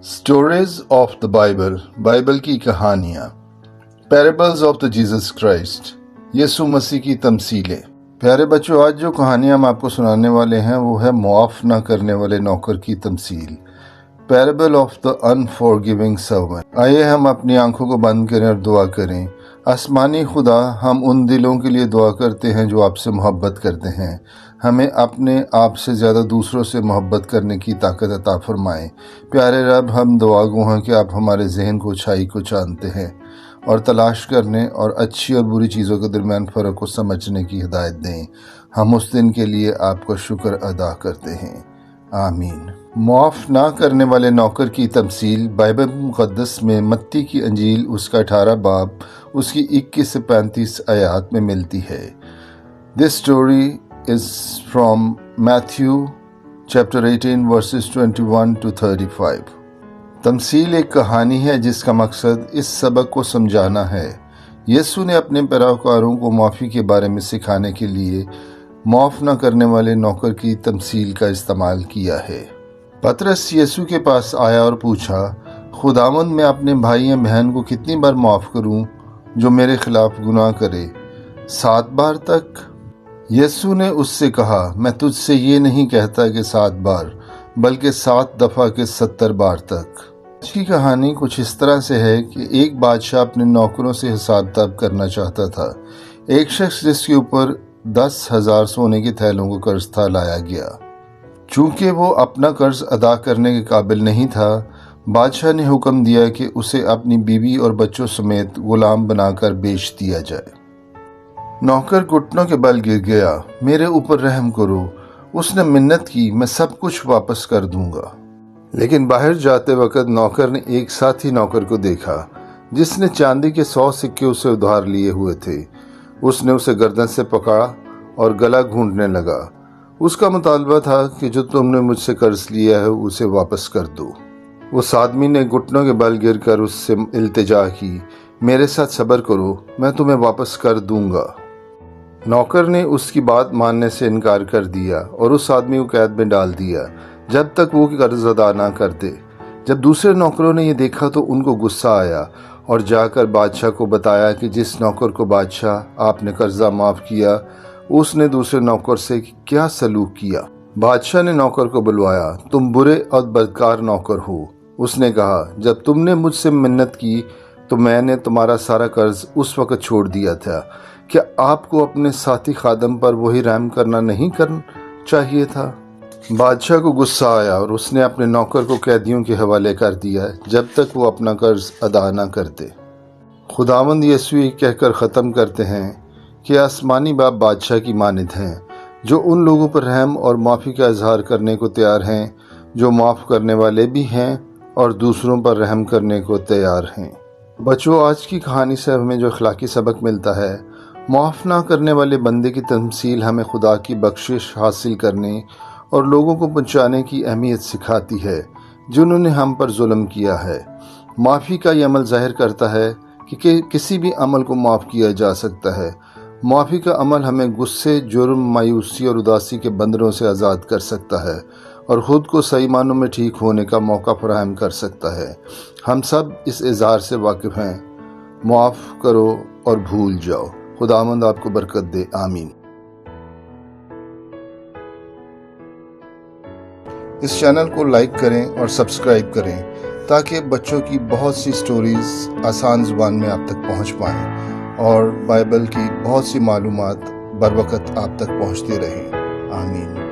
Stories of the Bible की कहानियाँ। Parables of the Jesus Christ, यीशु मसीह की तमसीलें। प्यारे बच्चों, आज जो कहानी हम आपको सुनाने वाले हैं वो है मुआफ ना करने वाले नौकर की तमसील, parable of the unforgiving servant. आइए हम अपनी आंखों को बंद करें और दुआ करें। आसमानी खुदा, हम उन दिलों के लिए दुआ करते हैं जो आपसे मोहब्बत करते हैं। हमें अपने आप से ज़्यादा दूसरों से मोहब्बत करने की ताकत अता फरमाएं। प्यारे रब, हम दुआगो हैं कि आप हमारे जहन को, अच्छाई को जानते हैं और तलाश करने और अच्छी और बुरी चीज़ों के दरमियान फ़र्क को समझने की हिदायत दें। हम उस दिन के लिए आपका शुक्र अदा करते हैं। आमीन। मुआफ़ ना करने वाले नौकर की तमसील बाइबल मुक़द्दस में मत्ती की अंजील उसका 18 बाब उसकी 21 से 35 आयात में मिलती है। This story is from Matthew chapter 18 versus 21 to 35। तमसील एक कहानी है जिसका मकसद इस सबक को समझाना है। यीशु ने अपने पैरोकारों को माफ़ी के बारे में सिखाने के लिए मुआफ़ न करने वाले नौकर की तमसील का इस्तेमाल किया है। पतरस यीशु के पास आया और पूछा, खुदावंद, मैं अपने भाई या बहन को कितनी बार माफ़ करूं जो मेरे खिलाफ गुनाह करे? 7 बार तक? यीशु ने उससे कहा, मैं तुझसे ये नहीं कहता कि 7 बार, बल्कि 7 दफ़ा के 70 बार तक। इसकी कहानी कुछ इस तरह से है कि एक बादशाह अपने नौकरों से हिसाब किताब करना चाहता था। एक शख्स जिसके ऊपर 10,000 सोने के थैलों को कर्ज था लाया गया। चूंकि वो अपना कर्ज अदा करने के काबिल नहीं था, बादशाह ने हुक्म दिया कि उसे अपनी बीवी और बच्चों समेत गुलाम बनाकर बेच दिया जाए। नौकर घुटनों के बल गिर गया, मेरे ऊपर रहम करो। उसने मिन्नत की, मैं सब कुछ वापस कर दूंगा। लेकिन बाहर जाते वक्त नौकर ने एक साथी नौकर को देखा जिसने चांदी के 100 सिक्के उसे उधार लिए हुए थे। उसने उसे गर्दन से पकड़ा और गला घूंटने लगा। उसका मुतालबा था कि जो तुमने मुझसे कर्ज लिया है उसे वापस कर दो। उस आदमी ने घुटनों के बल गिरकर उससे इल्तिजा की, मेरे साथ सब्र करो, मैं तुम्हें वापस कर दूंगा। नौकर ने उसकी बात मानने से इनकार कर दिया और उस आदमी को कैद में डाल दिया जब तक वो कर्ज अदा ना कर दे। जब दूसरे नौकरों ने ये देखा तो उनको गुस्सा आया और जाकर बादशाह को बताया कि जिस नौकर को बादशाह आपने कर्जा माफ किया उसने दूसरे नौकर से क्या सलूक किया। बादशाह ने नौकर को बुलवाया, तुम बुरे और बदकार नौकर हो। उसने कहा, जब तुमने मुझसे मिन्नत की तो मैंने तुम्हारा सारा कर्ज उस वक्त छोड़ दिया था। क्या आपको अपने साथी खादम पर वही रहम करना नहीं करना चाहिए था? बादशाह को गुस्सा आया और उसने अपने नौकर को कैदियों के हवाले कर दिया जब तक वो अपना कर्ज अदा न करते। खुदावंद यीशु ये कहकर ख़त्म करते हैं कि आसमानी बाप बादशाह की मानिद हैं, जो उन लोगों पर रहम और माफ़ी का इजहार करने को तैयार हैं जो माफ़ करने वाले भी हैं और दूसरों पर रहम करने को तैयार हैं। बच्चों, आज की कहानी से हमें जो अखलाकी सबक मिलता है, माफ़ ना करने वाले बंदे की तमसील हमें खुदा की बख्शिश हासिल करने और लोगों को पहुँचाने की अहमियत सिखाती है जिन्होंने हम पर जुल्म किया है। माफ़ी का ये अमल ज़ाहिर करता है कि किसी भी अमल को माफ़ किया जा सकता है। माफ़ी का अमल हमें गुस्से, जुर्म, मायूसी और उदासी के बंधनों से आज़ाद कर सकता है और ख़ुद को सही मानों में ठीक होने का मौका फराहम कर सकता है। हम सब इस इज़हार से वाकिफ़ हैं, माफ़ करो और भूल जाओ। खुदावंद आपको बरकत दे। आमीन। इस चैनल को लाइक करें और सब्सक्राइब करें ताकि बच्चों की बहुत सी स्टोरीज़ आसान ज़ुबान में आप तक पहुंच पाएं और बाइबल की बहुत सी मालूमात बर वक्त आप तक पहुंचती रहें। आमीन।